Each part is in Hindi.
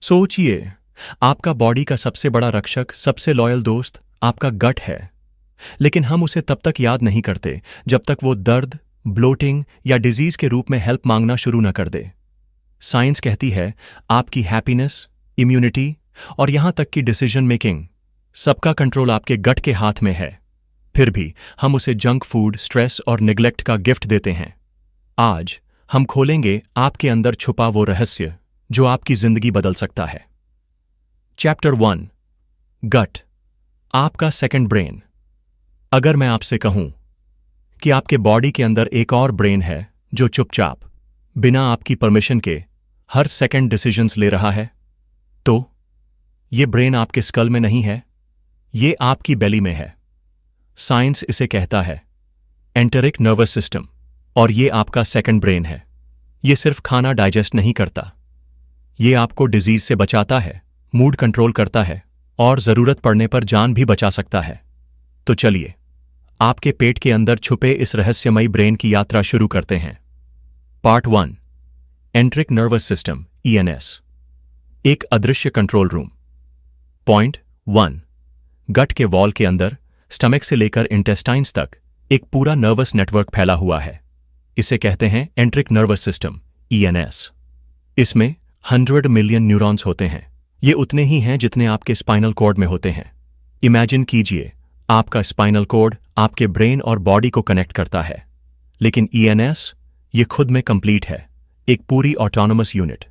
सोचिए, आपका बॉडी का सबसे बड़ा रक्षक, सबसे लॉयल दोस्त आपका गट है। लेकिन हम उसे तब तक याद नहीं करते जब तक वो दर्द, ब्लोटिंग या डिजीज के रूप में हेल्प मांगना शुरू न कर दे। साइंस कहती है आपकी हैप्पीनेस, इम्यूनिटी और यहां तक कि डिसीजन मेकिंग, सबका कंट्रोल आपके गट के हाथ में है। फिर भी हम उसे जंक फूड, स्ट्रेस और निग्लेक्ट का गिफ्ट देते हैं। आज हम खोलेंगे आपके अंदर छुपा वो रहस्य जो आपकी जिंदगी बदल सकता है। चैप्टर 1, गट, आपका सेकंड ब्रेन। अगर मैं आपसे कहूं कि आपके बॉडी के अंदर एक और ब्रेन है जो चुपचाप, बिना आपकी परमिशन के हर सेकंड डिसीजंस ले रहा है, तो ये ब्रेन आपके स्कल में नहीं है, ये आपकी बेली में है। साइंस इसे कहता है एंटेरिक नर्वस सिस्टम, और ये आपका सेकंड ब्रेन है। ये सिर्फ खाना डाइजेस्ट नहीं करता, ये आपको डिजीज से बचाता है, मूड कंट्रोल करता है और जरूरत पड़ने पर जान भी बचा सकता है। तो चलिए आपके पेट के अंदर छुपे इस रहस्यमयी ब्रेन की यात्रा शुरू करते हैं। Part 1, enteric nervous system, ENS, एक अदृश्य कंट्रोल रूम। पॉइंट 1, गट के वॉल के अंदर स्टमक से लेकर इंटेस्टाइन्स तक एक पूरा नर्वस नेटवर्क फैला हुआ है। इसे कहते हैं एंटेरिक नर्वस सिस्टम, ENS। इसमें 100 मिलियन न्यूरॉन्स होते हैं। ये उतने ही हैं जितने आपके स्पाइनल कॉर्ड में होते हैं। इमेजिन कीजिए, आपका स्पाइनल कॉर्ड आपके ब्रेन और बॉडी को कनेक्ट करता है, लेकिन ENS ये खुद में कंप्लीट है, एक पूरी ऑटोनोमस यूनिट।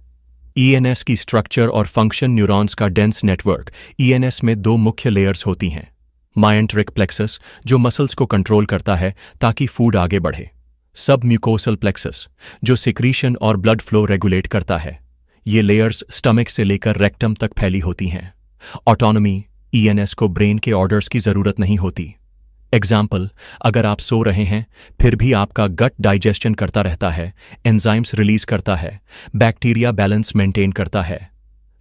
ENS की स्ट्रक्चर और फंक्शन, न्यूरॉन्स का डेंस नेटवर्क। ENS में 2 मुख्य लेयर्स होती हैं। मायेंटेरिक प्लेक्सस, जो मसल्स को कंट्रोल करता है ताकि फूड आगे बढ़े। सब म्यूकोसल प्लेक्सस, जो सिक्रीशन और ब्लड फ्लो रेगुलेट करता है। ये लेयर्स स्टमक से लेकर रेक्टम तक फैली होती हैं। ऑटोनॉमी, ENS को ब्रेन के ऑर्डर्स की जरूरत नहीं होती। एग्जाम्पल, अगर आप सो रहे हैं फिर भी आपका गट डाइजेशन करता रहता है, एंजाइम्स रिलीज करता है, बैक्टीरिया बैलेंस मेंटेन करता है।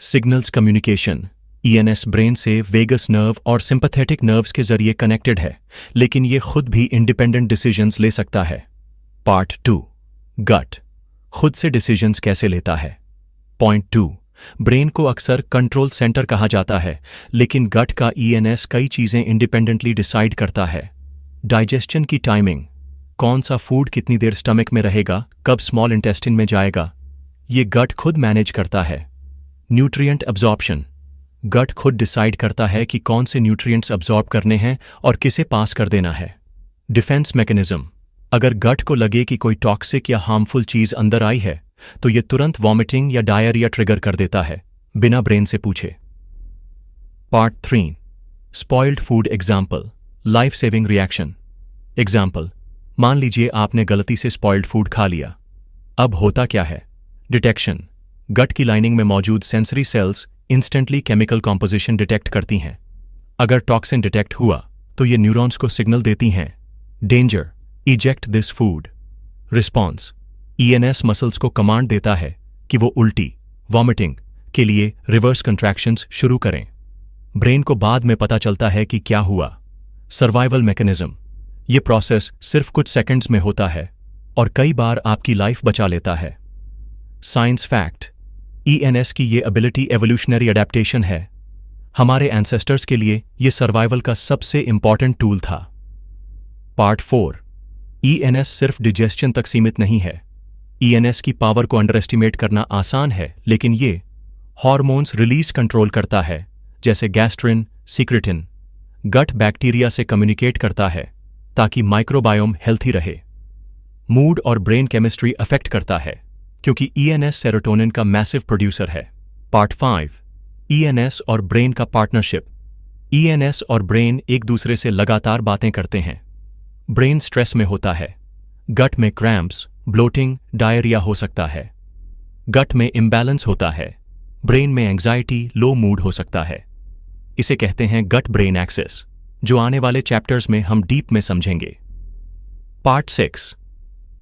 सिग्नल्स कम्युनिकेशन, ENS ब्रेन से वेगस नर्व और सिंपैथेटिक नर्व्स के जरिए कनेक्टेड है, लेकिन ये खुद भी इंडिपेंडेंट डिसीजंस ले सकता है। पार्ट 2, गट, खुद से डिसीजंस कैसे लेता है। पॉइंट 2, ब्रेन को अक्सर कंट्रोल सेंटर कहा जाता है, लेकिन गट का ENS कई चीजें इंडिपेंडेंटली डिसाइड करता है। डाइजेशन की टाइमिंग, कौन सा फूड कितनी देर स्टमक में रहेगा, कब स्मॉल इंटेस्टिन में जाएगा, ये गट खुद मैनेज करता है। न्यूट्रिएंट एब्जॉर्प्शन, गट खुद डिसाइड करता है कि कौन से न्यूट्रिएंट्स अब्जॉर्ब करने हैं और किसे पास कर देना है। डिफेंस मैकेनिज्म, अगर गट को लगे कि कोई टॉक्सिक या हार्मफुल चीज अंदर आई है तो ये तुरंत वॉमिटिंग या डायरिया ट्रिगर कर देता है, बिना ब्रेन से पूछे। Part 3, spoiled food example, life saving reaction. Example, मान लीजिए आपने गलती से स्पॉइल्ड फूड खा लिया। अब होता क्या है? डिटेक्शन, गट की लाइनिंग में मौजूद sensory sales instantly chemical composition detect करती हैं। अगर टॉक्सिन डिटेक्ट हुआ तो ये न्यूरॉन्स को सिग्नल देती हैं, danger, eject this food. Response, ENS muscles को कमांड देता है कि वो उल्टी, वॉमिटिंग के लिए रिवर्स कंट्रैक्शंस शुरू करें। ब्रेन को बाद में पता चलता है कि क्या हुआ। सर्वाइवल मैकेनिज्म, ये प्रोसेस सिर्फ कुछ सेकंड्स में होता है और कई बार आपकी लाइफ बचा लेता है। साइंस फैक्ट, ENS की ये एबिलिटी एवोल्यूशनरी अडेप्टेशन है। हमारे एंसेस्टर्स के लिए ये सर्वाइवल का सबसे इंपॉर्टेंट टूल था। पार्ट 4, ENS सिर्फ डिजेस्शन तक सीमित नहीं है। ENS की पावर को अंडर एस्टिमेट करना आसान है, लेकिन ये हार्मोन्स रिलीज कंट्रोल करता है, जैसे गैस्ट्रिन, सीक्रेटिन। गट बैक्टीरिया से कम्युनिकेट करता है ताकि माइक्रोबायोम हेल्थी रहे। मूड और ब्रेन केमिस्ट्री अफेक्ट करता है, क्योंकि ENS सेरोटोनिन का मैसिव प्रोड्यूसर है। पार्ट 5, ENS और ब्रेन का पार्टनरशिप। ENS और ब्रेन एक दूसरे से लगातार बातें करते हैं। ब्रेन स्ट्रेस में होता है, गट में क्रैम्प्स, ब्लोटिंग, डायरिया हो सकता है। गट में इम्बैलेंस होता है, ब्रेन में एंग्जाइटी, लो मूड हो सकता है। इसे कहते हैं गट ब्रेन एक्सिस, जो आने वाले चैप्टर्स में हम डीप में समझेंगे। पार्ट 6,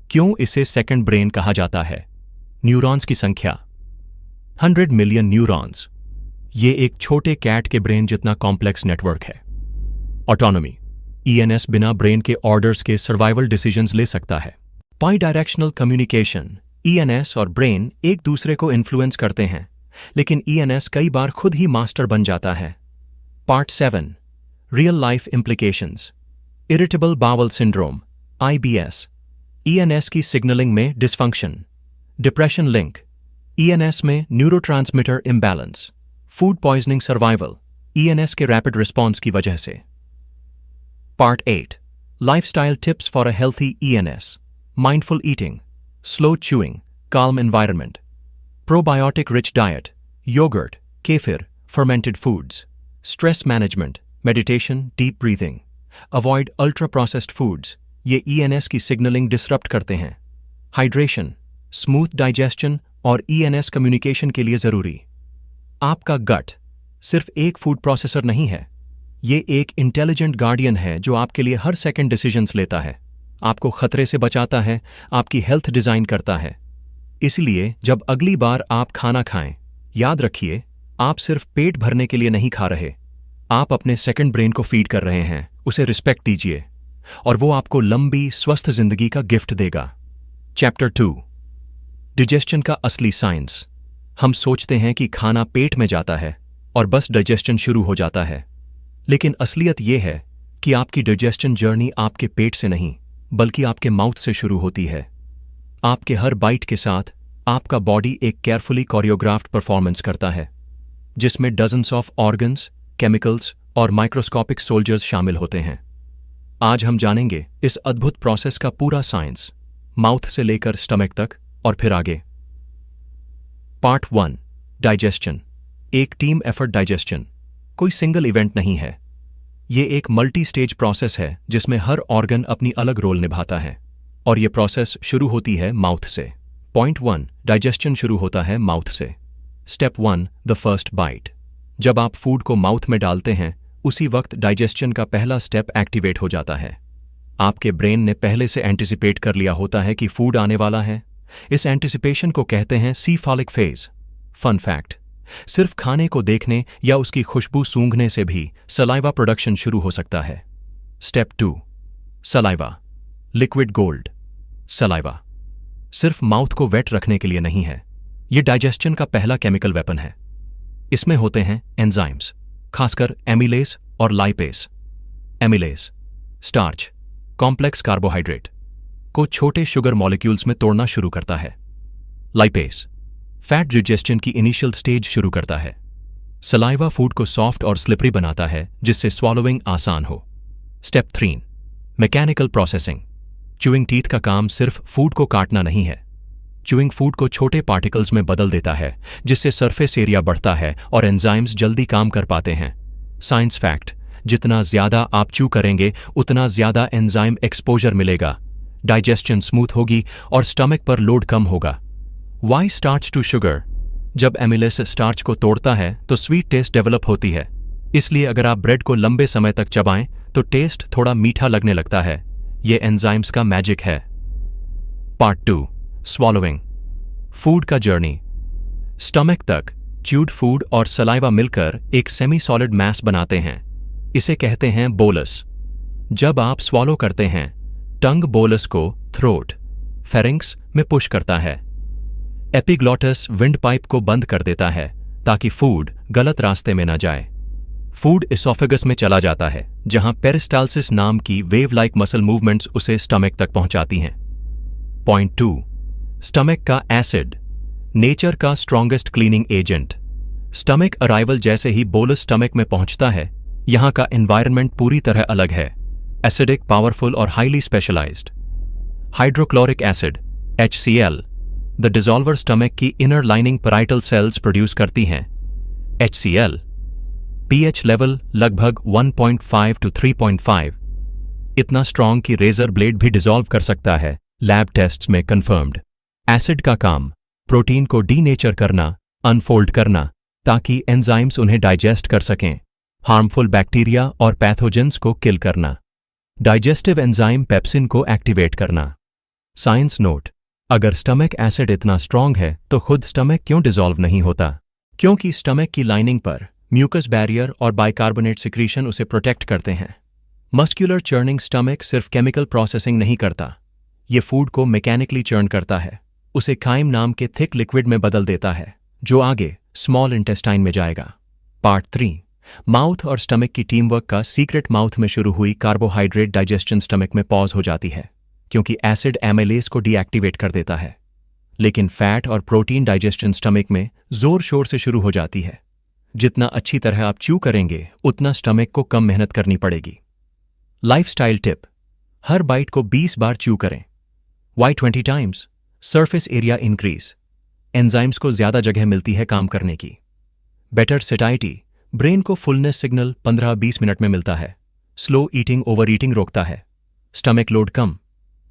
क्यों इसे सेकंड ब्रेन कहा जाता है। न्यूरॉन्स की संख्या, 100 मिलियन न्यूरॉन्स। ये एक छोटे कैट के ब्रेन जितना कॉम्प्लेक्स नेटवर्क है। ऑटोनॉमी, ENS बिना ब्रेन के ऑर्डर्स के सर्वाइवल डिसीजंस ले सकता है। बाई डायरेक्शनल कम्युनिकेशन, ENS और ब्रेन एक दूसरे को इन्फ्लुएंस करते हैं, लेकिन ईएनएस कई बार खुद ही मास्टर बन जाता है। Part 7 real life implications. Irritable bowel syndrome IBS, ENS की सिग्नलिंग में डिसफंक्शन, डिप्रेशन लिंक, ईएनएस में neurotransmitter imbalance, food poisoning survival, ENS के रैपिड रिस्पॉन्स की वजह से। Part 8 lifestyle tips for a healthy ENS, mindful eating, slow chewing, calm environment, probiotic rich diet, yogurt, kefir, fermented foods, stress management, meditation, deep breathing, avoid ultra processed foods, ये ENS की सिग्नलिंग डिसरप्ट करते हैं। हाइड्रेशन, स्मूथ डाइजेशन और ENS कम्युनिकेशन के लिए जरूरी। आपका गट सिर्फ एक फूड प्रोसेसर नहीं है, ये एक इंटेलिजेंट गार्डियन है जो आपके लिए हर सेकंड डिसीजंस लेता है, आपको खतरे से बचाता है, आपकी हेल्थ डिजाइन करता है। इसलिए जब अगली बार आप खाना खाएं, याद रखिए आप सिर्फ पेट भरने के लिए नहीं खा रहे, आप अपने सेकंड ब्रेन को फीड कर रहे हैं। उसे रिस्पेक्ट दीजिए और वो आपको लंबी स्वस्थ जिंदगी का गिफ्ट देगा। चैप्टर 2 डाइजेशन का असली साइंस। हम सोचते हैं कि खाना पेट में जाता है और बस डाइजेशन शुरू हो जाता है, लेकिन असलियत यह है कि आपकी डाइजेशन जर्नी आपके पेट से नहीं बल्कि आपके माउथ से शुरू होती है। आपके हर बाइट के साथ आपका बॉडी एक केयरफुली कोरियोग्राफ्ड परफॉर्मेंस करता है, जिसमें डजन्स ऑफ ऑर्गन्स, केमिकल्स और माइक्रोस्कोपिक सोल्जर्स शामिल होते हैं। आज हम जानेंगे इस अद्भुत प्रोसेस का पूरा साइंस, माउथ से लेकर स्टमक तक और फिर आगे। पार्ट 1 डाइजेशन, एक टीम एफर्ट। डाइजेशन कोई सिंगल इवेंट नहीं है, ये एक मल्टी स्टेज प्रोसेस है जिसमें हर ऑर्गन अपनी अलग रोल निभाता है और यह प्रोसेस शुरू होती है माउथ से। पॉइंट 1 डाइजेशन शुरू होता है माउथ से। Step 1 the first bite. जब आप फूड को माउथ में डालते हैं उसी वक्त डाइजेशन का पहला स्टेप एक्टिवेट हो जाता है। आपके ब्रेन ने पहले से एंटिसिपेट कर लिया होता है कि फूड आने वाला है। इस एंटिसिपेशन को कहते हैं सीफालिक फेज। फन फैक्ट, सिर्फ खाने को देखने या उसकी खुशबू सूंघने से भी सलाइवा प्रोडक्शन शुरू हो सकता है। Step 2 saliva, liquid gold. Saliva सिर्फ माउथ को वेट रखने के लिए नहीं है, यह डाइजेशन का पहला केमिकल वेपन है। इसमें होते हैं एंजाइम्स, खासकर एमिलेस और lipase. Amylase starch, complex carbohydrate को छोटे शुगर मॉलिक्यूल्स में तोड़ना शुरू करता है। लाइपेस फैट डाइजेशन की इनिशियल स्टेज शुरू करता है। सलाइवा फूड को सॉफ्ट और स्लिपरी बनाता है जिससे स्वॉलोइंग आसान हो। Step 3 mechanical processing. Chewing teeth का काम सिर्फ फूड को काटना नहीं है, च्यूइंग फूड को छोटे पार्टिकल्स में बदल देता है जिससे सरफेस एरिया बढ़ता है और एंजाइम्स जल्दी काम कर पाते हैं। साइंस फैक्ट, जितना ज्यादा आप च्यू करेंगे उतना ज्यादा एंजाइम एक्सपोजर मिलेगा, डाइजेशन स्मूथ होगी और स्टमक पर लोड कम होगा। Why starch to sugar. जब एमिलेस स्टार्च को तोड़ता है तो स्वीट टेस्ट डेवलप होती है, इसलिए अगर आप ब्रेड को लंबे समय तक चबाएं तो टेस्ट थोड़ा मीठा लगने लगता है। यह एंजाइम्स का मैजिक है। पार्ट 2 स्वॉलोइंग, फूड का जर्नी। स्टमक तक च्यूड फूड और सलाइवा मिलकर एक सेमी सॉलिड मैस बनाते हैं, इसे कहते हैं बोलस। जब आप स्वॉलो करते हैं, टंग बोलस को थ्रोट, फेरिंक्स में पुश करता है। एपिग्लॉटस विंड पाइप को बंद कर देता है ताकि फूड गलत रास्ते में न जाए। फूड इसोफेगस में चला जाता है जहां पेरिस्टाल्सिस नाम की वेव लाइक मसल मूवमेंट्स उसे स्टमक तक पहुंचाती हैं। पॉइंट 2 स्टमक का एसिड, नेचर का strongest cleaning agent. Stomach arrival जैसे ही बोलस स्टमक में पहुंचता है, यहां का एनवायरनमेंट पूरी तरह अलग है, एसिडिक, पावरफुल और highly specialised. Hydrochloric acid HCl, the dissolver stomach की inner lining parietal cells produce करती हैं। HCl pH लेवल लगभग 1.5 to 3.5, इतना स्ट्रॉन्ग कि रेजर ब्लेड भी डिसॉल्व कर सकता है, लैब टेस्ट्स में कंफर्म्ड। एसिड का काम प्रोटीन को डीनेचर करना, अनफोल्ड करना ताकि एंजाइम्स उन्हें डाइजेस्ट कर सकें, हार्मफुल बैक्टीरिया और पैथोजेंस को किल करना, डाइजेस्टिव एंजाइम पेप्सिन को एक्टिवेट करना। साइंस नोट, अगर स्टमक एसिड इतना स्ट्रॉन्ग है तो खुद स्टमक क्यों डिसॉल्व नहीं होता? क्योंकि स्टमक की लाइनिंग पर म्यूकस बैरियर और बाइकार्बोनेट सिक्रीशन उसे प्रोटेक्ट करते हैं। मस्क्यूलर चर्निंग स्टमक सिर्फ केमिकल प्रोसेसिंग नहीं करता, ये फूड को मैकेनिकली चर्न करता है, उसे काइम नाम के थिक लिक्विड में बदल देता है जो आगे स्मॉल इंटेस्टाइन में जाएगा। पार्ट 3, माउथ और स्टमक की टीम वर्क का सीक्रेट। माउथ में शुरू हुई कार्बोहाइड्रेट डाइजेशन स्टमक में पॉज हो जाती है क्योंकि एसिड एमिलेज को डीएक्टिवेट कर देता है, लेकिन फैट और प्रोटीन डाइजेशन स्टमक में जोर शोर से शुरू हो जाती है। जितना अच्छी तरह आप च्यू करेंगे उतना स्टमक को कम मेहनत करनी पड़ेगी। लाइफस्टाइल टिप, हर बाइट को 20 बार च्यू करें। Why 20 times? Surface area increase, enzymes को ज्यादा जगह मिलती है काम करने की। बेटर सेटाइटी, ब्रेन को फुलनेस सिग्नल 15-20 मिनट में मिलता है। स्लो ईटिंग ओवर ईटिंग रोकता है। स्टमक लोड कम,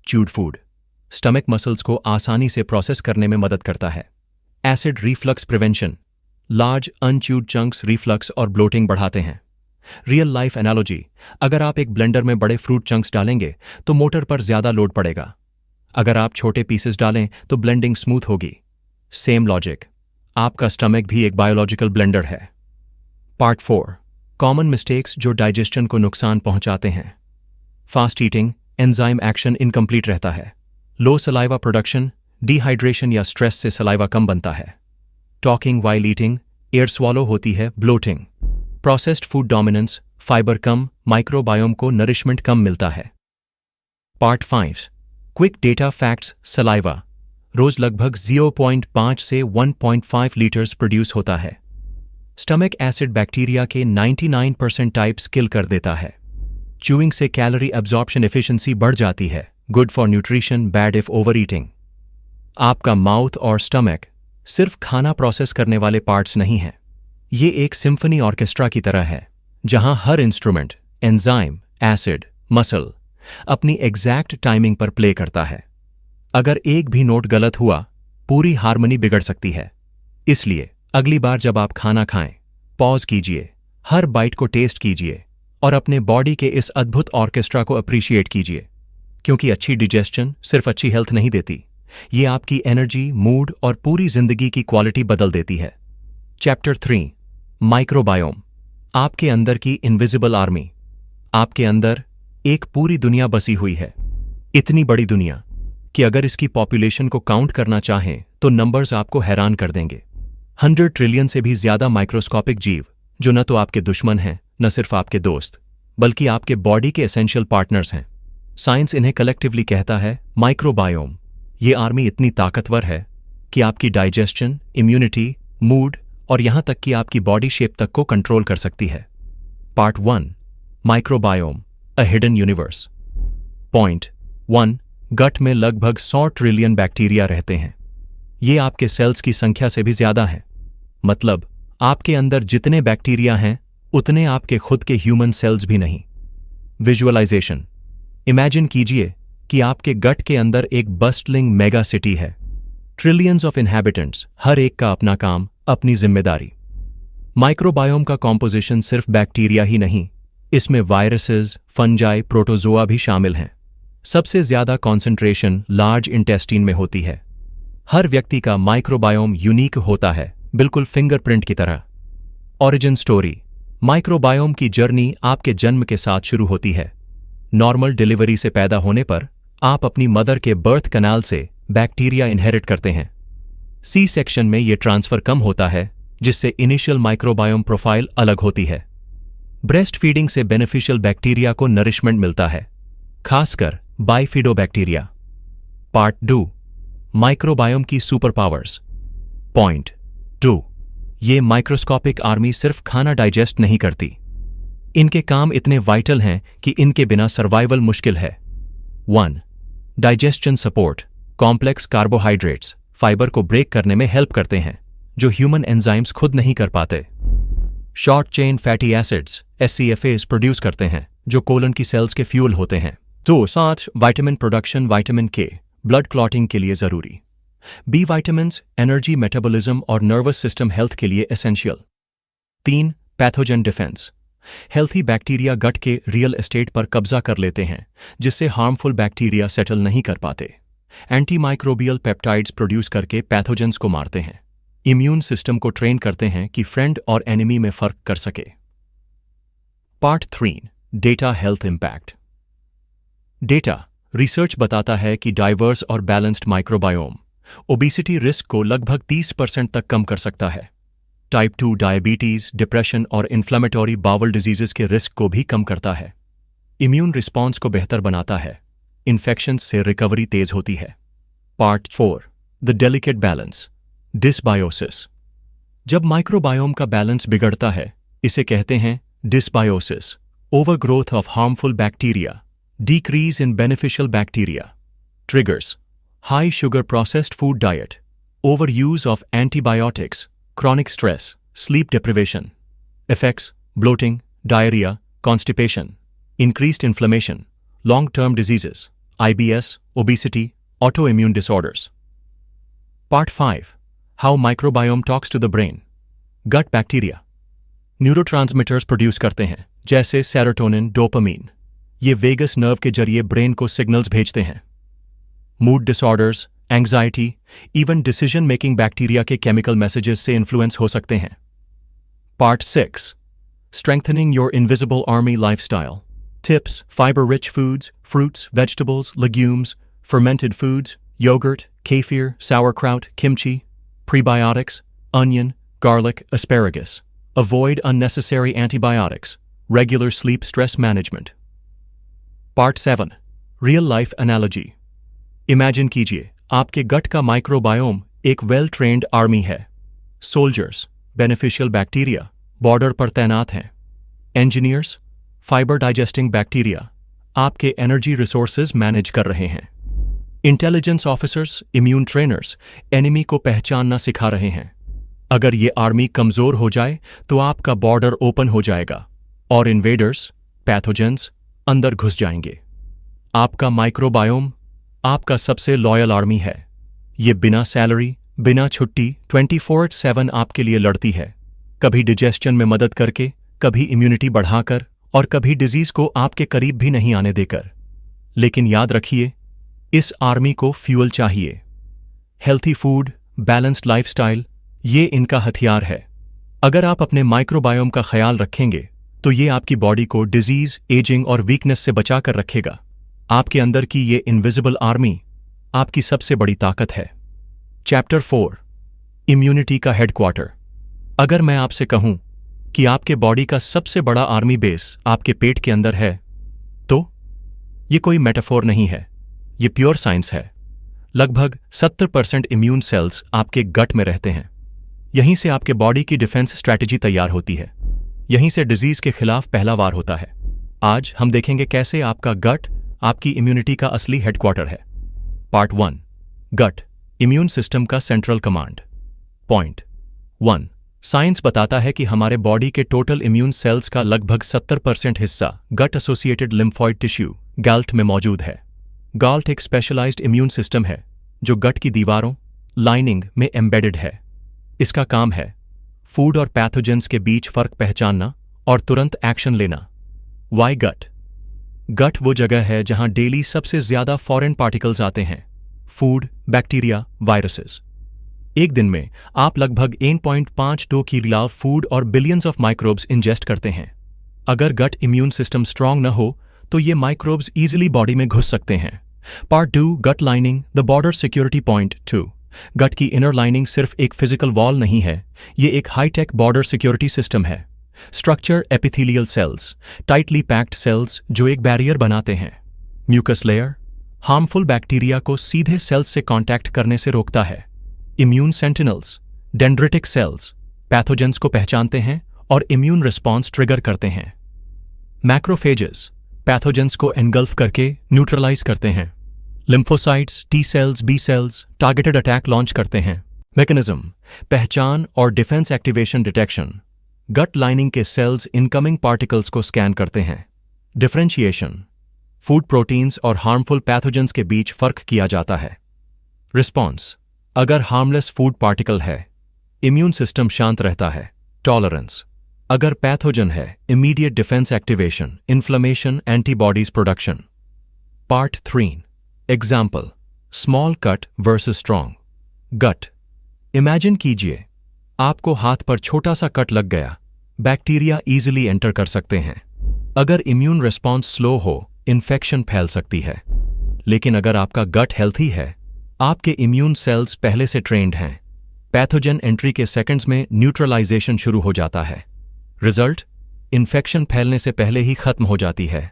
च्यूड फूड स्टमक मसल्स को आसानी से प्रोसेस करने में मदद करता है। Acid reflux prevention, large unchewed chunks reflux और ब्लोटिंग बढ़ाते हैं। रियल लाइफ एनालॉजी, अगर आप एक ब्लेंडर में बड़े फ्रूट चंक्स डालेंगे तो मोटर पर ज्यादा लोड पड़ेगा। अगर आप छोटे पीसेस डालें तो ब्लेंडिंग स्मूथ होगी। सेम लॉजिक, आपका स्टमक भी एक बायोलॉजिकल ब्लेंडर है। पार्ट 4, कॉमन मिस्टेक्स जो डाइजेशन को नुकसान पहुंचाते हैं। Fast eating, enzyme action incomplete रहता है। लो सलाइवा प्रोडक्शन, डिहाइड्रेशन या स्ट्रेस से सलाइवा कम बनता है। Talking while eating, air swallow होती है। Bloating, processed food dominance, fibre कम, माइक्रोबायोम को नरिशमेंट कम मिलता है। Part 5, quick data facts. Saliva रोज लगभग 0.5 से 1.5 लीटर्स प्रोड्यूस होता है। स्टमक एसिड बैक्टीरिया के 99% टाइप्स किल कर देता है। च्यूइंग से कैलोरी एब्जॉर्प्शन एफिशिएंसी बढ़ जाती है। Good for nutrition, bad if over eating. आपका माउथ और स्टमक सिर्फ खाना प्रोसेस करने वाले पार्ट्स नहीं हैं। ये एक सिम्फनी ऑर्केस्ट्रा की तरह है जहां हर इंस्ट्रूमेंट, एंजाइम, एसिड, मसल अपनी एग्जैक्ट टाइमिंग पर प्ले करता है। अगर एक भी नोट गलत हुआ, पूरी हार्मनी बिगड़ सकती है। इसलिए अगली बार जब आप खाना खाएं, पॉज कीजिए, हर बाइट को टेस्ट कीजिए और अपने बॉडी के इस अद्भुत ऑर्केस्ट्रा को अप्रिशिएट कीजिए, क्योंकि अच्छी डिजेस्शन सिर्फ अच्छी हेल्थ नहीं देती, ये आपकी एनर्जी, मूड और पूरी जिंदगी की क्वालिटी बदल देती है। चैप्टर 3, माइक्रोबायोम, आपके अंदर की इनविजिबल आर्मी। आपके अंदर एक पूरी दुनिया बसी हुई है। इतनी बड़ी दुनिया कि अगर इसकी पॉपुलेशन को काउंट करना चाहें तो नंबर्स आपको हैरान कर देंगे। 100 ट्रिलियन से भी ज्यादा माइक्रोस्कोपिक जीव जो न तो आपके दुश्मन हैं, न सिर्फ आपके दोस्त, बल्कि आपके बॉडी के एसेंशियल पार्टनर्स हैं। साइंस इन्हें कलेक्टिवली कहता है माइक्रोबायोम। ये आर्मी इतनी ताकतवर है कि आपकी डाइजेशन, इम्यूनिटी, मूड और यहां तक कि आपकी बॉडी शेप तक को कंट्रोल कर सकती है। Part 1, microbiome, a hidden universe. Point 1, गट में लगभग 100 ट्रिलियन बैक्टीरिया रहते हैं। ये आपके सेल्स की संख्या से भी ज्यादा है। मतलब आपके अंदर जितने बैक्टीरिया हैं उतने आपके खुद के ह्यूमन सेल्स भी नहीं। विजुअलाइजेशन, इमेजिन कीजिए कि आपके गट के अंदर एक बस्टलिंग मेगा सिटी है। ट्रिलियंस ऑफ इनहैबिटेंट्स, हर एक का अपना काम, अपनी जिम्मेदारी। माइक्रोबायोम का कॉम्पोजिशन सिर्फ बैक्टीरिया ही नहीं, इसमें वायरसेस, फंजाई, प्रोटोजोआ भी शामिल हैं। सबसे ज्यादा कॉन्सेंट्रेशन लार्ज इंटेस्टीन में होती है। हर व्यक्ति का माइक्रोबायोम यूनिक होता है, बिल्कुल फिंगरप्रिंट की तरह। ऑरिजिन स्टोरी, माइक्रोबायोम की जर्नी आपके जन्म के साथ शुरू होती है। नॉर्मल डिलीवरी से पैदा होने पर आप अपनी मदर के बर्थ कैनाल से बैक्टीरिया इनहेरिट करते हैं। सी सेक्शन में ये ट्रांसफर कम होता है, जिससे इनिशियल माइक्रोबायोम प्रोफाइल अलग होती है। ब्रेस्ट फीडिंग से बेनिफिशियल बैक्टीरिया को नरिशमेंट मिलता है, खासकर बाइफिडोबैक्टीरिया। पार्ट 2, माइक्रोबायोम की सुपर पावर्स। पॉइंट 2, ये माइक्रोस्कोपिक आर्मी सिर्फ खाना डाइजेस्ट नहीं करती। इनके काम इतने वाइटल हैं कि इनके बिना सर्वाइवल मुश्किल है। 1, digestion support, complex carbohydrates fibre को ब्रेक करने में हेल्प करते हैं, जो ह्यूमन एंजाइम्स खुद नहीं कर पाते। Short chain fatty acids SCFAs produce करते हैं, जो कोलन की सेल्स के फ्यूल होते हैं। 2, 7, vitamin production, vitamin K blood clotting के लिए जरूरी। बी विटामिन्स एनर्जी, मेटाबॉलिज्म और नर्वस सिस्टम हेल्थ के लिए essential. 3, pathogen defence, healthy bacteria gut के रियल एस्टेट पर कब्जा कर लेते हैं, जिससे हार्मफुल बैक्टीरिया सेटल नहीं कर पाते। एंटीमाइक्रोबियल पेप्टाइड्स प्रोड्यूस करके पैथोजेंस को मारते हैं। इम्यून सिस्टम को ट्रेन करते हैं कि फ्रेंड और एनिमी में फर्क कर सके। Part 3, data health impact. Data research बताता है कि डाइवर्स और बैलेंस्ड माइक्रोबायोम ओबेसिटी रिस्क को लगभग 30% तक कम कर सकता है। टाइप 2 डायबिटीज, डिप्रेशन और इन्फ्लेमेटरी बाउल डिजीजेस के रिस्क को भी कम करता है। इम्यून रिस्पॉन्स को बेहतर बनाता है। इन्फेक्शंस से रिकवरी तेज होती है। Part 4, the delicate balance, dysbiosis. जब माइक्रोबायोम का बैलेंस बिगड़ता है, इसे कहते हैं dysbiosis, overgrowth of harmful bacteria, decrease in beneficial bacteria. Triggers: high sugar processed food diet, overuse of antibiotics, chronic stress, sleep deprivation. Effects: bloating, diarrhea, constipation, increased inflammation, long-term diseases, IBS, obesity, autoimmune disorders. Part 5, how microbiome talks to the brain. Gut bacteria neurotransmitters produce करते हैं, जैसे सेरोटोनिन, डोपामीन। ये वेगस नर्व के जरिए ब्रेन को सिग्नल्स भेजते हैं। Mood disorders, anxiety, even decision making bacteria के केमिकल मैसेजेस से इन्फ्लुएंस हो सकते हैं। Part 6, strengthening your invisible army lifestyle. Tips: fibre rich foods, fruits, vegetables, legumes, fermented foods, yogurt, kefir, sauerkraut, kimchi, prebiotics, onion, garlic, asparagus. Avoid unnecessary antibiotics. Regular sleep stress management. Part 7, real life analogy. Imagine कीजिए, आपके गट का माइक्रोबायोम एक वेल ट्रेन्ड आर्मी है। सोल्जर्स, बेनिफिशियल बैक्टीरिया, बॉर्डर पर तैनात हैं। इंजीनियर्स, फाइबर डाइजेस्टिंग बैक्टीरिया, आपके एनर्जी रिसोर्सेज मैनेज कर रहे हैं। Intelligence officers, immune trainers, enemy को पहचानना सिखा रहे हैं। अगर ये आर्मी कमजोर हो जाए तो आपका बॉर्डर ओपन हो जाएगा और इन्वेडर्स, पैथोजेंस अंदर घुस जाएंगे। आपका माइक्रोबायोम आपका सबसे लॉयल आर्मी है। ये बिना सैलरी, बिना छुट्टी 24/7 आपके लिए लड़ती है, कभी डिजेस्शन में मदद करके, कभी इम्यूनिटी बढ़ाकर और कभी डिजीज को आपके करीब भी नहीं आने देकर। लेकिन याद रखिए, इस आर्मी को फ्यूल चाहिए। हेल्थी फूड, बैलेंस्ड लाइफस्टाइल, ये इनका हथियार है। अगर आप अपने माइक्रोबायोम का ख्याल रखेंगे तो ये आपकी बॉडी को डिजीज, एजिंग और वीकनेस से बचा कर रखेगा। आपके अंदर की ये इनविजिबल आर्मी आपकी सबसे बड़ी ताकत है। चैप्टर 4, इम्यूनिटी का हेडक्वार्टर। अगर मैं आपसे कहूं कि आपके बॉडी का सबसे बड़ा आर्मी बेस आपके पेट के अंदर है, तो ये कोई मेटाफोर नहीं है, ये प्योर साइंस है। लगभग 70% इम्यून सेल्स आपके गट में रहते हैं। यहीं से आपके बॉडी की डिफेंस स्ट्रैटेजी तैयार होती है। यहीं से डिजीज के खिलाफ पहला वार होता है। आज हम देखेंगे कैसे आपका गट आपकी इम्यूनिटी का असली हेडक्वार्टर है। पार्ट 1, गट, इम्यून सिस्टम का सेंट्रल कमांड। पॉइंट 1, साइंस बताता है कि हमारे बॉडी के टोटल इम्यून सेल्स का लगभग 70% हिस्सा गट एसोसिएटेड लिम्फॉइड टिश्यू, गैल्ट में मौजूद है। गॉल्ट एक स्पेशलाइज्ड इम्यून सिस्टम है जो गट की दीवारों, लाइनिंग में एम्बेडेड है। इसका काम है फूड और पैथोजेंस के बीच फर्क पहचानना और तुरंत एक्शन लेना। वाई गट? गट वो जगह है जहां डेली सबसे ज्यादा फॉरेन पार्टिकल्स आते हैं, फूड, बैक्टीरिया, वायरसेस। एक दिन में आप लगभग 1.52 किलो फूड और बिलियंस ऑफ माइक्रोब्स इंजेस्ट करते हैं। अगर गट इम्यून सिस्टम स्ट्रांग न हो तो ये माइक्रोब्स इजीली बॉडी में घुस सकते हैं। Part 2, gut lining, the border security point 2। Gut की इनर लाइनिंग सिर्फ एक फिजिकल वॉल नहीं है, ये एक हाईटेक बॉर्डर सिक्योरिटी सिस्टम है। Structure: epithelial cells, tightly packed cells जो एक बैरियर बनाते हैं। म्यूकस लेयर, हार्मफुल बैक्टीरिया को सीधे सेल्स से कांटेक्ट करने से रोकता है। Immune sentinels, dendritic cells, pathogens को पहचानते हैं और इम्यून रिस्पॉन्स ट्रिगर करते हैं। मैक्रोफेजेस, पैथोजेंस को एनगल्फ करके न्यूट्रलाइज करते हैं। Lymphocytes, T cells, B cells targeted attack launch करते हैं। मैकेनिज्म: पहचान और defence activation detection. Gut lining के सेल्स इनकमिंग पार्टिकल्स को स्कैन करते हैं। डिफरेंशिएशन: फूड प्रोटीन्स और हार्मफुल पैथोजेंस के बीच फर्क किया जाता है। रिस्पॉन्स: अगर हार्मलेस फूड पार्टिकल है, इम्यून सिस्टम शांत रहता है। टॉलरेंस: अगर पैथोजन है, immediate defence activation, inflammation, antibodies production. Part 3, example, small cut versus strong. Gut: imagine कीजिए आपको हाथ पर छोटा सा कट लग गया। बैक्टीरिया इजीली एंटर कर सकते हैं। अगर इम्यून रिस्पॉन्स स्लो हो, इन्फेक्शन फैल सकती है। लेकिन अगर आपका गट हेल्थी है, आपके इम्यून सेल्स पहले से ट्रेन्ड हैं, पैथोजन एंट्री के सेकंड्स में न्यूट्रलाइजेशन शुरू हो जाता है। रिजल्ट, इन्फेक्शन फैलने से पहले ही खत्म हो जाती है।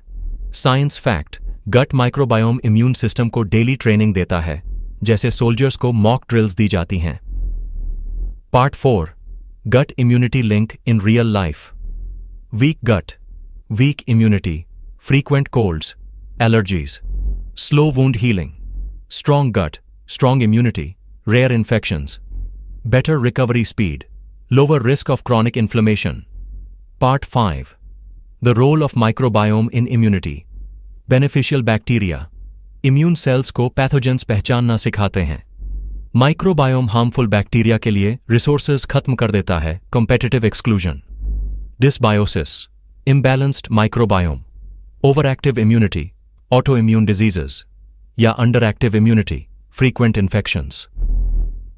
Science fact, gut microbiome immune system को डेली ट्रेनिंग देता है, जैसे सोल्जर्स को मॉक ड्रिल्स दी जाती हैं। Part 4, gut immunity link in real life. Weak gut, weak immunity, frequent colds, allergies, slow wound healing, strong gut, strong immunity, rare infections, better recovery speed, lower risk of chronic inflammation. Part 5, the role of microbiome in immunity. Beneficial bacteria. Immune cells को pathogens पहचानना सिखाते हैं। Microbiome harmful bacteria के लिए resources खत्म कर देता है, competitive exclusion. Dysbiosis, imbalanced microbiome. Overactive immunity, autoimmune diseases, या underactive immunity, frequent infections.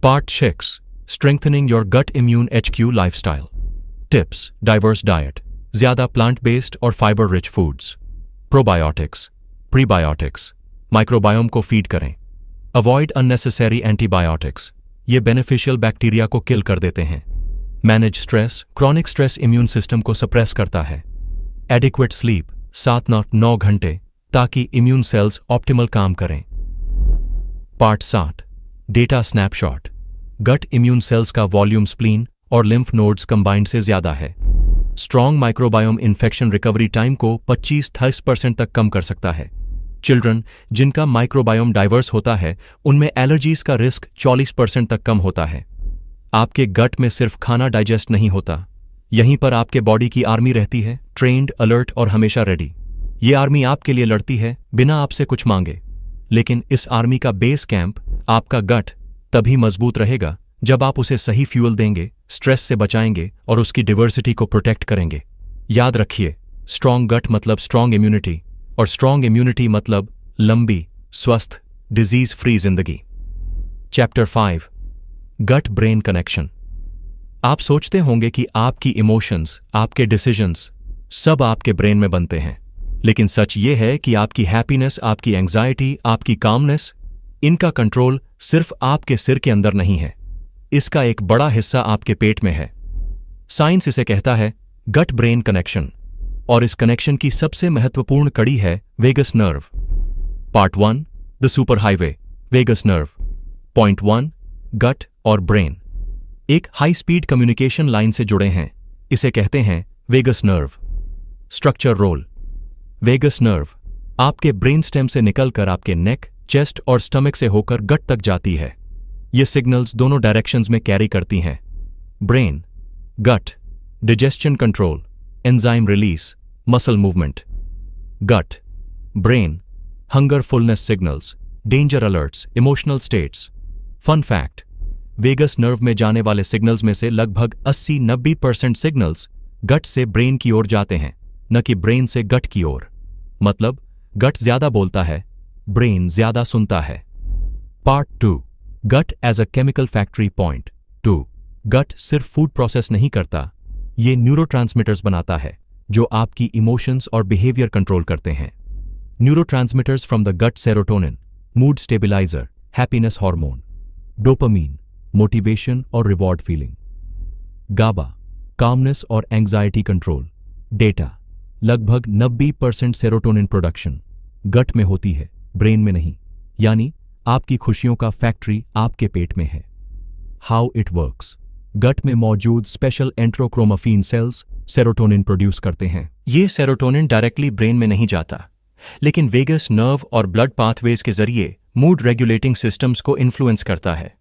Part 6, strengthening your gut immune HQ lifestyle. Tips, diverse diet, ज़्यादा plant-based और fiber-rich foods. Probiotics, prebiotics, microbiome को feed करें. Avoid unnecessary antibiotics, ये beneficial bacteria को kill कर देते हैं. Manage stress, chronic stress immune system को suppress करता है. Adequate sleep, 7-9 घंटे, ताकि इम्यून सेल्स ऑप्टिमल काम करें। Part 7, data snapshot. Gut immune cells का वॉल्यूम स्प्लीन और लिम्फ नोड्स कंबाइंड से ज्यादा है। Strong microbiome infection recovery time को 25-30% तक कम कर सकता है। चिल्ड्रन जिनका माइक्रोबायोम डाइवर्स होता है, उनमें एलर्जीज का रिस्क 40% तक कम होता है। आपके गट में सिर्फ खाना डाइजेस्ट नहीं होता, यहीं पर आपके बॉडी की आर्मी रहती है, ट्रेन्ड, अलर्ट और हमेशा रेडी। ये आर्मी आपके लिए लड़ती है बिना आपसे कुछ मांगे। लेकिन इस आर्मी का बेस कैंप, आपका गट, तभी मजबूत रहेगा जब आप उसे सही फ्यूल देंगे, स्ट्रेस से बचाएंगे और उसकी डिवर्सिटी को प्रोटेक्ट करेंगे। याद रखिए, स्ट्रॉन्ग गट मतलब स्ट्रॉन्ग इम्यूनिटी, और स्ट्रॉन्ग इम्यूनिटी मतलब लंबी, स्वस्थ, डिजीज फ्री जिंदगी। Chapter 5, gut brain connection. आप सोचते होंगे कि आपकी इमोशंस, आपके डिसीजंस सब आपके ब्रेन में बनते हैं, लेकिन सच ये है कि आपकी हैप्पीनेस, आपकी एंग्जाइटी, आपकी कामनेस, इनका कंट्रोल सिर्फ आपके सिर के अंदर नहीं है, इसका एक बड़ा हिस्सा आपके पेट में है। साइंस इसे कहता है गट ब्रेन कनेक्शन, और इस कनेक्शन की सबसे महत्वपूर्ण कड़ी है vagus nerve. Part 1, the super highway, vagus nerve. Point 1, gut और ब्रेन एक हाई स्पीड कम्युनिकेशन लाइन से जुड़े हैं, इसे कहते हैं vagus nerve. Structure role, vagus nerve आपके ब्रेन स्टेम से निकलकर आपके नेक, चेस्ट और स्टमक से होकर गट तक जाती है। ये सिग्नल्स दोनों डायरेक्शंस में कैरी करती हैं। Brain, gut, digestion control, enzyme release, muscle movement. Gut, brain, hunger fullness signals, danger alerts, emotional states. Fun fact, vagus nerve में जाने वाले सिग्नल्स में से लगभग 80-90% सिग्नल्स गट से ब्रेन की ओर जाते हैं, न कि ब्रेन से गट की ओर। मतलब गट ज्यादा बोलता है, ब्रेन ज्यादा सुनता है। Part 2, gut as a chemical factory. Point 2, gut सिर्फ फूड प्रोसेस नहीं करता, ये न्यूरोट्रांसमीटर्स बनाता है जो आपकी इमोशंस और बिहेवियर कंट्रोल करते हैं। Neurotransmitters from the gut: serotonin, mood stabiliser, happiness hormone; dopamine, motivation और रिवॉर्ड फीलिंग; गाबा, कामनेस और एंग्जाइटी कंट्रोल। डेटा, लगभग 90% सेरोटोनिन प्रोडक्शन गट में होती है, ब्रेन में नहीं, यानी आपकी खुशियों का फैक्ट्री आपके पेट में है। हाउ इट वर्क्स, गट में मौजूद स्पेशल एंट्रोक्रोमाफिन सेल्स सेरोटोनिन प्रोड्यूस करते हैं। ये सेरोटोनिन डायरेक्टली ब्रेन में नहीं जाता, लेकिन वेगस नर्व और ब्लड पाथवेज के जरिए मूड रेगुलेटिंग सिस्टम्स को इन्फ्लुएंस करता है।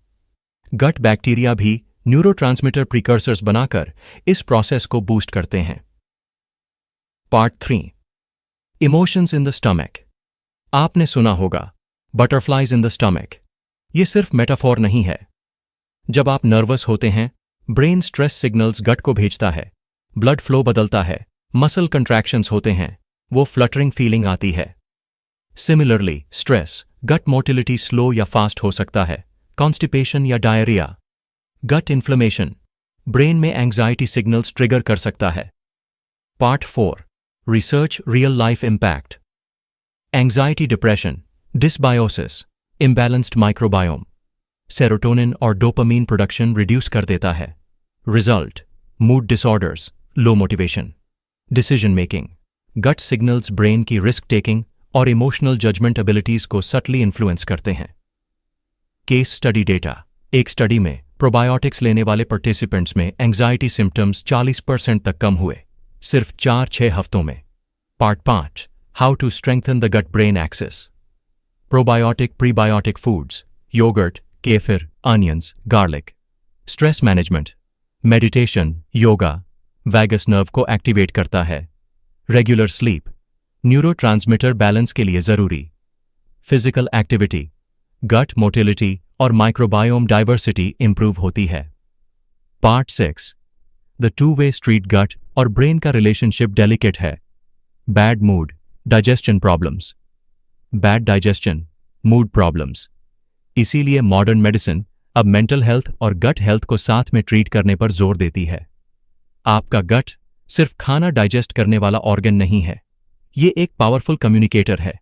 गट बैक्टीरिया भी न्यूरोट्रांसमीटर प्रिकर्सर्स बनाकर इस प्रोसेस को बूस्ट करते हैं। Part 3, emotions in the stomach. आपने सुना होगा बटरफ्लाइज इन द स्टमक। ये सिर्फ मेटाफोर नहीं है। जब आप नर्वस होते हैं, ब्रेन स्ट्रेस सिग्नल्स गट को भेजता है, ब्लड फ्लो बदलता है, मसल कंट्रैक्शंस होते हैं, वो फ्लटरिंग फीलिंग आती है। Similarly stress, gut motility slow या फास्ट हो सकता है, कॉन्स्टिपेशन या डायरिया। गट इन्फ्लेमेशन, ब्रेन में एंग्जाइटी सिग्नल्स ट्रिगर कर सकता है। Part 4, research real life impact. Anxiety depression, dysbiosis, imbalanced microbiome. Serotonin और डोपामीन प्रोडक्शन रिड्यूस कर देता है। Result, mood disorders, low motivation. Decision making, gut signals brain की रिस्क टेकिंग और इमोशनल जजमेंट एबिलिटीज को सटली इन्फ्लुएंस करते हैं। केस स्टडी डेटा, एक स्टडी में प्रोबायोटिक्स लेने वाले पार्टिसिपेंट्स में एंग्जाइटी सिम्टम्स 40% तक कम हुए, सिर्फ 4-6 हफ्तों में। Part 5, how to strengthen the gut brain axis. Probiotic prebiotic foods, yogurt, kefir, onions, garlic. Stress management, meditation, yoga vagus nerve को एक्टिवेट करता है। रेगुलर स्लीप, न्यूरोट्रांसमीटर बैलेंस के लिए जरूरी। फिजिकल एक्टिविटी, गट मोटिलिटी और माइक्रोबायोम डाइवर्सिटी इंप्रूव होती है। Part 6, the two way street gut और ब्रेन का रिलेशनशिप डेलिकेट है। Bad mood, digestion problems. Bad digestion, mood problems. इसीलिए मॉडर्न मेडिसिन अब मेंटल हेल्थ और गट हेल्थ को साथ में ट्रीट करने पर जोर देती है। आपका गट सिर्फ खाना डाइजेस्ट करने वाला ऑर्गन नहीं है, ये एक पावरफुल कम्युनिकेटर है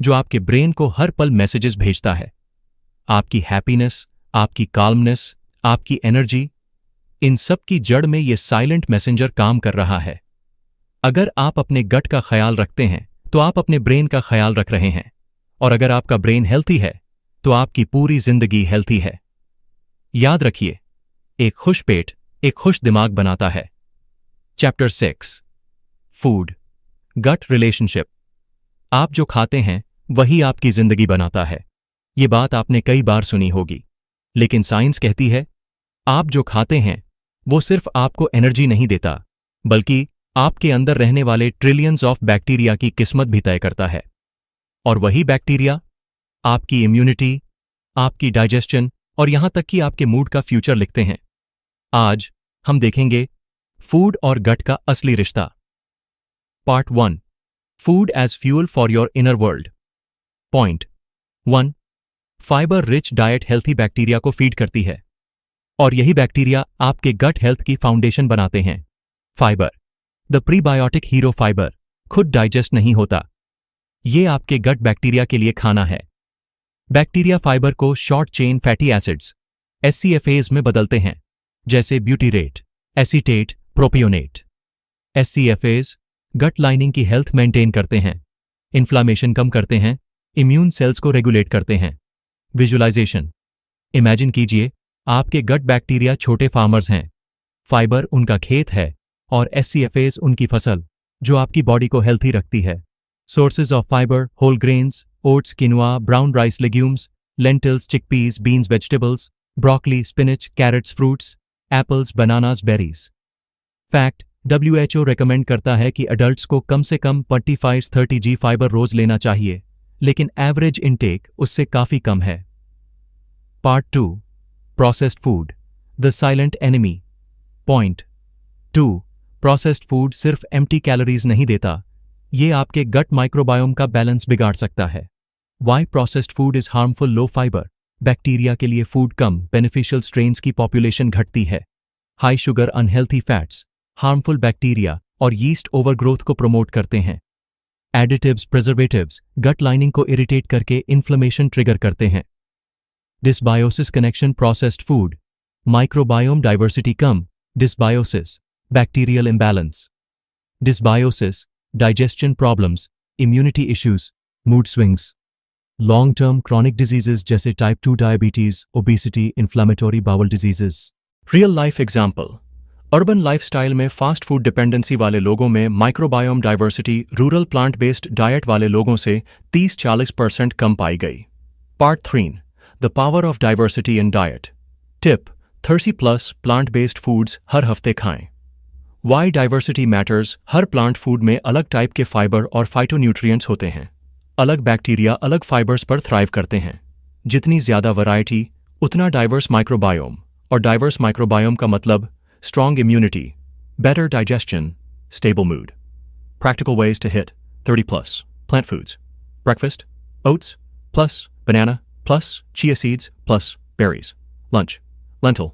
जो आपके ब्रेन को हर पल मैसेजेस भेजता है। आपकी हैप्पीनेस, आपकी काल्मनेस, आपकी एनर्जी, इन सब की जड़ में ये साइलेंट मैसेंजर काम कर रहा है। अगर आप अपने गट का ख्याल रखते हैं तो आप अपने ब्रेन का ख्याल रख रहे हैं, और अगर आपका ब्रेन हेल्थी है तो आपकी पूरी जिंदगी हेल्थी है। याद रखिए, एक खुश पेट एक खुश दिमाग बनाता है। चैप्टर 6, फूड, गट रिलेशनशिप। आप जो खाते हैं वही आपकी जिंदगी बनाता है। ये बात आपने कई बार सुनी होगी, लेकिन साइंस कहती है आप जो खाते हैं वो सिर्फ आपको एनर्जी नहीं देता, बल्कि आपके अंदर रहने वाले ट्रिलियंस ऑफ बैक्टीरिया की किस्मत भी तय करता है। और वही बैक्टीरिया आपकी इम्यूनिटी, आपकी डाइजेशन और यहां तक कि आपके मूड का फ्यूचर लिखते हैं। आज हम देखेंगे फूड और गट का असली रिश्ता। Part 1, food as fuel for your inner world. Point 1, fibre rich diet healthy bacteria को फीड करती है, और यही बैक्टीरिया आपके गट हेल्थ की फाउंडेशन बनाते हैं। Fibre, the prebiotic hero fibre, खुद डाइजेस्ट नहीं होता, ये आपके गट बैक्टीरिया के लिए खाना है। बैक्टीरिया फाइबर को short chain fatty acids SCFAs में बदलते हैं, जैसे ब्यूटीरेट, एसीटेट, प्रोपियोनेट। SCFAs गट लाइनिंग की हेल्थ मेंटेन करते हैं, इन्फ्लामेशन कम करते हैं, इम्यून सेल्स को रेगुलेट करते हैं। विजुअलाइजेशन, इमेजिन कीजिए आपके गट बैक्टीरिया छोटे फार्मर्स हैं, फाइबर उनका खेत है और SCFAs उनकी फसल, जो आपकी बॉडी को हेल्थी रखती है। Sources of fibre, whole grains, oats, quinoa, brown rice, legumes, lentils, chickpeas, beans, vegetables, broccoli, spinach, carrots, fruits, apples, bananas, berries. Fact, WHO recommend करता है कि अडल्ट्स को कम से कम 25-30 G फाइबर रोज लेना चाहिए, लेकिन एवरेज इनटेक उससे काफी कम है। Part 2, processed food, the silent enemy. Point 2, processed food सिर्फ एम्प्टी कैलोरीज नहीं देता, ये आपके गट माइक्रोबायोम का बैलेंस बिगाड़ सकता है। Why processed food is harmful? Low fibre, bacteria के लिए फूड कम, बेनिफिशियल स्ट्रेन्स की पॉपुलेशन घटती है। High sugar, unhealthy fats, harmful bacteria और यीस्ट ओवरग्रोथ को प्रमोट करते हैं। एडिटिव्स, प्रिजर्वेटिव्स गट लाइनिंग को इरिटेट करके इन्फ्लेमेशन ट्रिगर करते हैं। Dysbiosis connection, processed food, microbiome diversity कम, dysbiosis, bacterial imbalance. Dysbiosis, digestion problems, immunity issues, mood swings, long-term chronic diseases जैसे type 2 diabetes, obesity, inflammatory bowel diseases. Real life example, urban lifestyle में fast food dependency वाले लोगों में microbiome diversity rural plant-based diet वाले लोगों से 30-40% कम पाई गई। Part 3, the power of diversity in diet. Tip, 30+ plant-based foods हर हफ्ते खाएं। वाई डाइवर्सिटी मैटर्स, हर प्लांट फूड में अलग टाइप के फाइबर और फाइटोन्यूट्रिएंट्स होते हैं। अलग बैक्टीरिया अलग फाइबर्स पर थ्राइव करते हैं। जितनी ज्यादा वैरायटी उतना डाइवर्स माइक्रोबायोम, और डाइवर्स माइक्रोबायोम का मतलब strong immunity, better digestion, stable mood. Practical ways to hit 30+ plant foods. Breakfast, oats plus banana plus chia seeds plus berries. Lunch, lentil,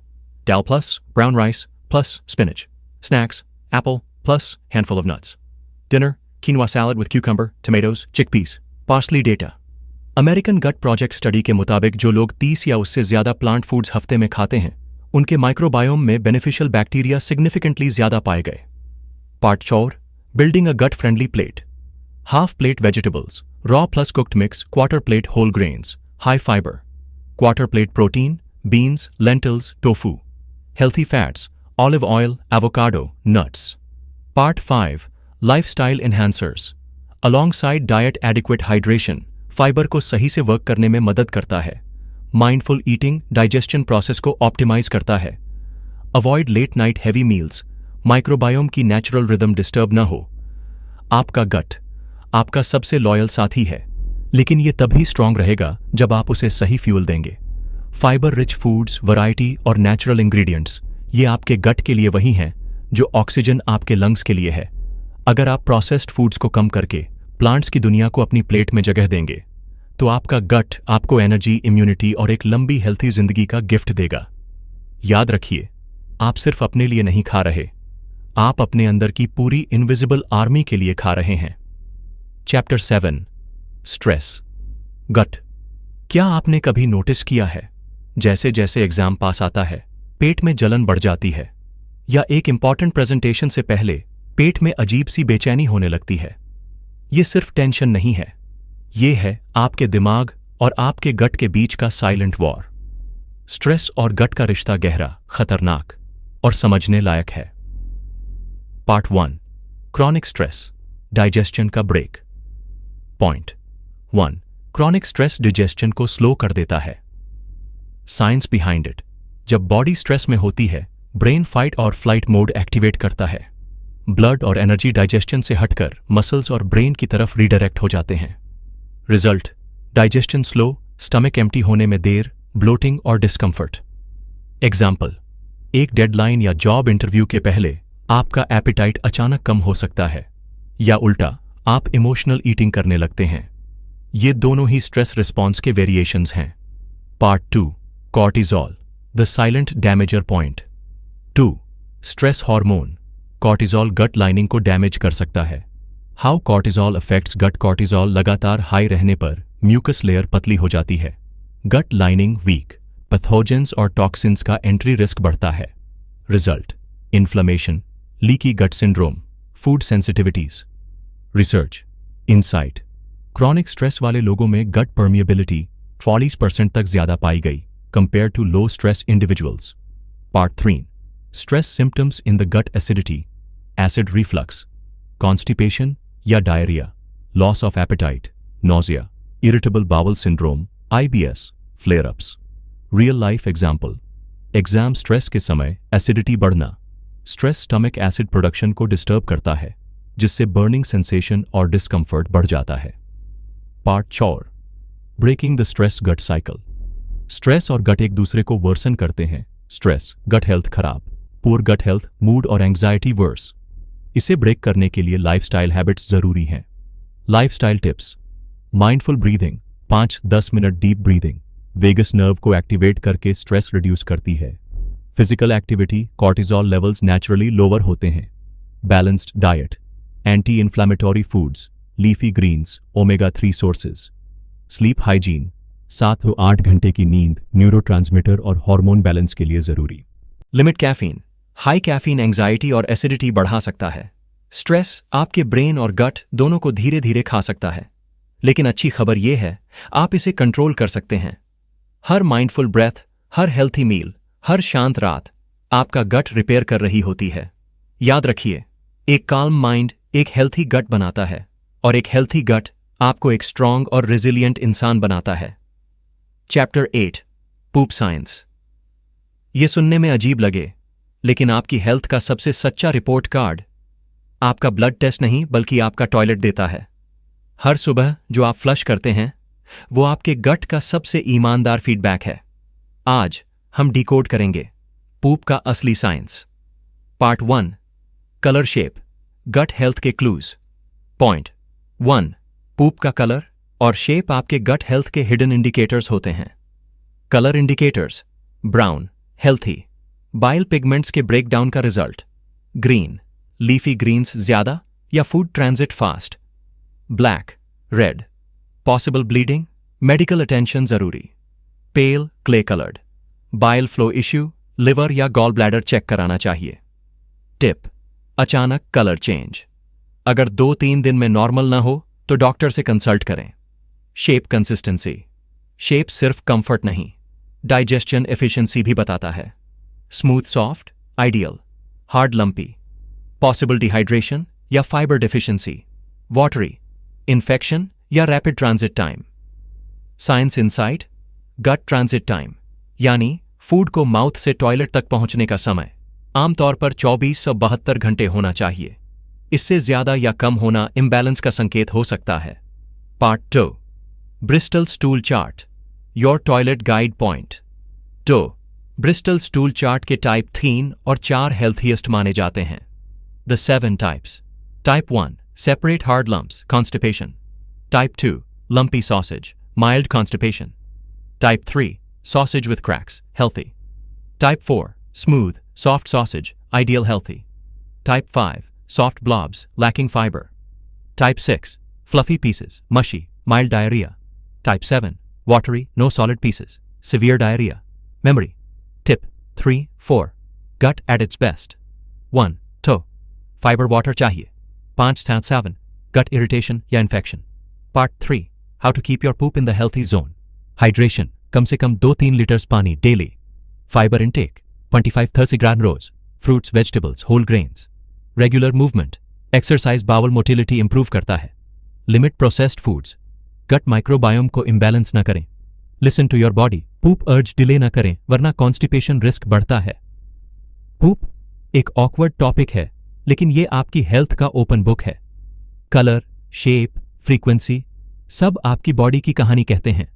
dal plus brown rice plus spinach. Snacks, apple plus handful of nuts. Dinner, quinoa salad with cucumber, tomatoes, chickpeas. Parsley data. American gut project study के मुताबिक जो लोग 30 या उससे ज्यादा प्लांट फूड्स हफ्ते में खाते हैं उनके माइक्रोबायोम में बेनिफिशियल बैक्टीरिया सिग्निफिकेंटली ज्यादा पाए गए। Part 4 building a gut friendly plate. Half plate vegetables, raw plus cooked mix, quarter plate whole grains, high fibre, quarter plate protein, beans, lentils, tofu, healthy fats, olive oil, avocado, nuts. Part 5 lifestyle enhancers. Alongside diet adequate hydration fibre को सही से वर्क करने में मदद करता है। माइंडफुल ईटिंग डाइजेशन प्रोसेस को ऑप्टिमाइज करता है। Avoid late night heavy meals, microbiome की नेचुरल रिदम डिस्टर्ब न हो। आपका गट आपका सबसे लॉयल साथी है, लेकिन ये तभी स्ट्रांग रहेगा जब आप उसे सही फ्यूल देंगे। फाइबर रिच फूड्स, वैरायटी और नेचुरल इंग्रेडिएंट्स, ये आपके गट के लिए वही हैं जो ऑक्सीजन आपके लंग्स के लिए है। अगर आप प्रोसेस्ड फूड्स को कम करके प्लांट्स की दुनिया को अपनी प्लेट में जगह देंगे तो आपका गट आपको एनर्जी, इम्यूनिटी और एक लंबी हेल्थी जिंदगी का गिफ्ट देगा। याद रखिए, आप सिर्फ अपने लिए नहीं खा रहे, आप अपने अंदर की पूरी इनविजिबल आर्मी के लिए खा रहे हैं। Chapter 7 stress. गट। क्या आपने कभी नोटिस किया है जैसे जैसे एग्जाम पास आता है पेट में जलन बढ़ जाती है, या एक इंपॉर्टेंट प्रेजेंटेशन से पहले पेट में अजीब सी बेचैनी होने लगती है? ये सिर्फ टेंशन नहीं है, ये है आपके दिमाग और आपके गट के बीच का साइलेंट वॉर। स्ट्रेस और गट का रिश्ता गहरा, खतरनाक और समझने लायक है। पार्ट 1 क्रॉनिक स्ट्रेस, डाइजेशन का break. Point 1 chronic stress digestion को स्लो कर देता है। Science behind it. जब बॉडी स्ट्रेस में होती है, ब्रेन फाइट और फ्लाइट मोड एक्टिवेट करता है। ब्लड और एनर्जी डाइजेशन से हटकर मसल्स और ब्रेन की तरफ रीडायरेक्ट हो जाते हैं। Result digestion slow, stomach empty होने में देर, ब्लोटिंग और डिस्कम्फर्ट। एग्जाम्पल, एक डेडलाइन या जॉब इंटरव्यू के पहले आपका एपिटाइट अचानक कम हो सकता है, या उल्टा आप इमोशनल ईटिंग करने लगते हैं। ये दोनों ही स्ट्रेस रिस्पॉन्स के वेरिएशंस हैं। Part 2 cortisol, the silent damager point. 2 stress hormone. Cortisol gut lining को डैमेज कर सकता है। How cortisol affects gut. Cortisol लगातार हाई रहने पर म्यूकस लेयर पतली हो जाती है, गट लाइनिंग वीक, पैथोजेंस और टॉक्सिन्स का एंट्री रिस्क बढ़ता है। Result inflammation, leaky gut syndrome, food sensitivities. Research insight, chronic stress वाले लोगों में गट परमिएबिलिटी 40% तक ज्यादा पाई गई compare to low stress individuals. Part 3 stress symptoms in the gut. Acidity, acid reflux, constipation या diarrhoea, loss of appetite, nausea, irritable bowel syndrome, IBS, flare ups. Real life example, exam stress के समय एसिडिटी बढ़ना। स्ट्रेस स्टमक एसिड प्रोडक्शन को डिस्टर्ब करता है, जिससे बर्निंग सेंसेशन और डिस्कम्फर्ट बढ़ जाता है। Part 4 breaking the stress gut cycle. Stress और गट एक दूसरे को वर्सन करते हैं। स्ट्रेस, गट हेल्थ खराब, पुअर गट हेल्थ, मूड और एंग्जाइटी वर्स। इसे ब्रेक करने के लिए लाइफस्टाइल हैबिट्स जरूरी हैं। Lifestyle tips, mindful breathing, 5-10 minute deep breathing vagus nerve को एक्टिवेट करके स्ट्रेस रिड्यूस करती है। Physical activity, cortisol levels naturally lower होते हैं। Balanced diet, anti inflammatory foods, leafy greens, omega three sources. Sleep hygiene, 7 से 8 घंटे की नींद न्यूरोट्रांसमीटर और हार्मोन बैलेंस के लिए जरूरी। Limit caffeine, high caffeine anxiety और एसिडिटी बढ़ा सकता है। स्ट्रेस आपके ब्रेन और गट दोनों को धीरे धीरे खा सकता है, लेकिन अच्छी खबर यह है आप इसे कंट्रोल कर सकते हैं। हर माइंडफुल ब्रेथ, हर हेल्थी मील, हर शांत रात आपका गट रिपेयर कर रही होती है। याद रखिए, एक काल्म माइंड एक हेल्थी गट बनाता है, और एक हेल्थी गट आपको एक स्ट्रांग और रेजिलिएंट इंसान बनाता है। चैप्टर 8 पूप साइंस। ये सुनने में अजीब लगे, लेकिन आपकी हेल्थ का सबसे सच्चा रिपोर्ट कार्ड आपका ब्लड टेस्ट नहीं बल्कि आपका टॉयलेट देता है। हर सुबह जो आप फ्लश करते हैं वो आपके गट का सबसे ईमानदार फीडबैक है। आज हम डिकोड करेंगे पूप का असली science. Part 1 colour shape, gut health के क्लूज। पॉइंट 1 पूप का कलर और शेप आपके गट हेल्थ के हिडन इंडिकेटर्स होते हैं। Colour indicators, brown healthy, bile pigments के ब्रेकडाउन का रिजल्ट। ग्रीन लीफी ग्रीन्स ज्यादा या food transit fast. Black red possible bleeding medical attention जरूरी। Pale clay coloured, bile flow issue, liver या गॉल ब्लैडर चेक कराना चाहिए। टिप, अचानक कलर चेंज, अगर 2-3 दिन में नॉर्मल ना हो तो डॉक्टर से कंसल्ट करें। शेप कंसिस्टेंसी, शेप सिर्फ कंफर्ट नहीं, डाइजेशन एफिशिएंसी भी बताता है। Smooth soft ideal, hard lumpy, possible dehydration या फाइबर डिफिशिएंसी, वाटरी, इन्फेक्शन या rapid transit time. Science insight, gut transit time यानी फूड को माउथ से टॉयलेट तक पहुंचने का समय आमतौर पर 24 से 72 घंटे होना चाहिए। इससे ज्यादा या कम होना इम्बैलेंस का संकेत हो सकता है। Part 2, Bristol stool chart, your toilet guide point. 2, Bristol stool chart के टाइप 3 और 4 हेल्थीएस्ट माने जाते हैं। The 7 types. Type 1, separate hard lumps, constipation. Type 2, lumpy sausage, mild constipation. Type 3, sausage with cracks, healthy. Type 4, smooth, soft sausage, ideal healthy. Type 5, soft blobs, lacking fiber. Type 6, fluffy pieces, mushy, mild diarrhea. Type 7, watery, no solid pieces, severe diarrhea. Memory. Tip 3, 4, gut at its best. 1, toe, fiber water चाहिए। 5 to 7, gut irritation या infection. Part 3, how to keep your poop in the healthy zone. Hydration, कम से कम 2-3 लीटर्स पानी डेली। Fiber intake, 25-30 ग्राम रोज, fruits, vegetables, whole grains. Regular movement, exercise bowel motility improve करता है। Limit processed foods, gut microbiome को imbalance ना करें। Listen to your body, poop urge delay ना करें वरना constipation risk बढ़ता है। Poop एक awkward topic है, लेकिन ये आपकी हेल्थ का ओपन बुक है। कलर, शेप, फ्रीक्वेंसी सब आपकी बॉडी की कहानी कहते हैं।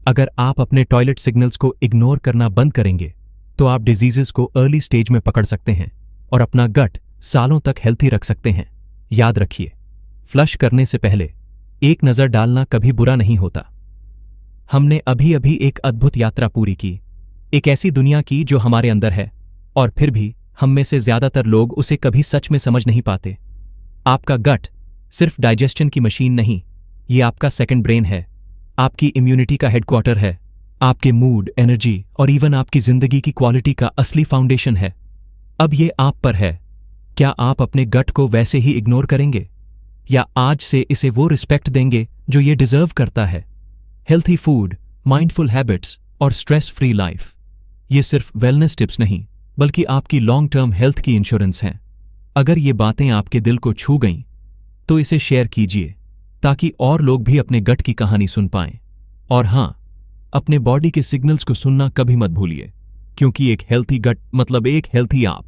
अगर आप अपने टॉयलेट सिग्नल्स को इग्नोर करना बंद करेंगे तो आप डिजीजेस को अर्ली स्टेज में पकड़ सकते हैं और अपना गट सालों तक हेल्थी रख सकते हैं। याद रखिए, फ्लश करने से पहले एक नजर डालना कभी बुरा नहीं होता। हमने अभी अभी एक अद्भुत यात्रा पूरी की, एक ऐसी दुनिया की जो हमारे अंदर है, और फिर भी हम में से ज्यादातर लोग उसे कभी सच में समझ नहीं पाते। आपका गट सिर्फ डाइजेशन की मशीन नहीं, ये आपका सेकंड ब्रेन है, आपकी इम्यूनिटी का हेडक्वार्टर है, आपके मूड, एनर्जी और इवन आपकी जिंदगी की क्वालिटी का असली फाउंडेशन है। अब ये आप पर है, क्या आप अपने गट को वैसे ही इग्नोर करेंगे या आज से इसे वो रिस्पेक्ट देंगे जो ये डिजर्व करता है? हेल्थी फूड, माइंडफुल हैबिट्स और स्ट्रेस फ्री लाइफ, ये सिर्फ वेलनेस टिप्स नहीं बल्कि आपकी लॉन्ग टर्म हेल्थ की इंश्योरेंस हैं। अगर ये बातें आपके दिल को छू गईं तो इसे शेयर कीजिए ताकि और लोग भी अपने गट की कहानी सुन पाएं। और हां, अपने बॉडी के सिग्नल्स को सुनना कभी मत भूलिए, क्योंकि एक हेल्थी गट मतलब एक हेल्थी आप।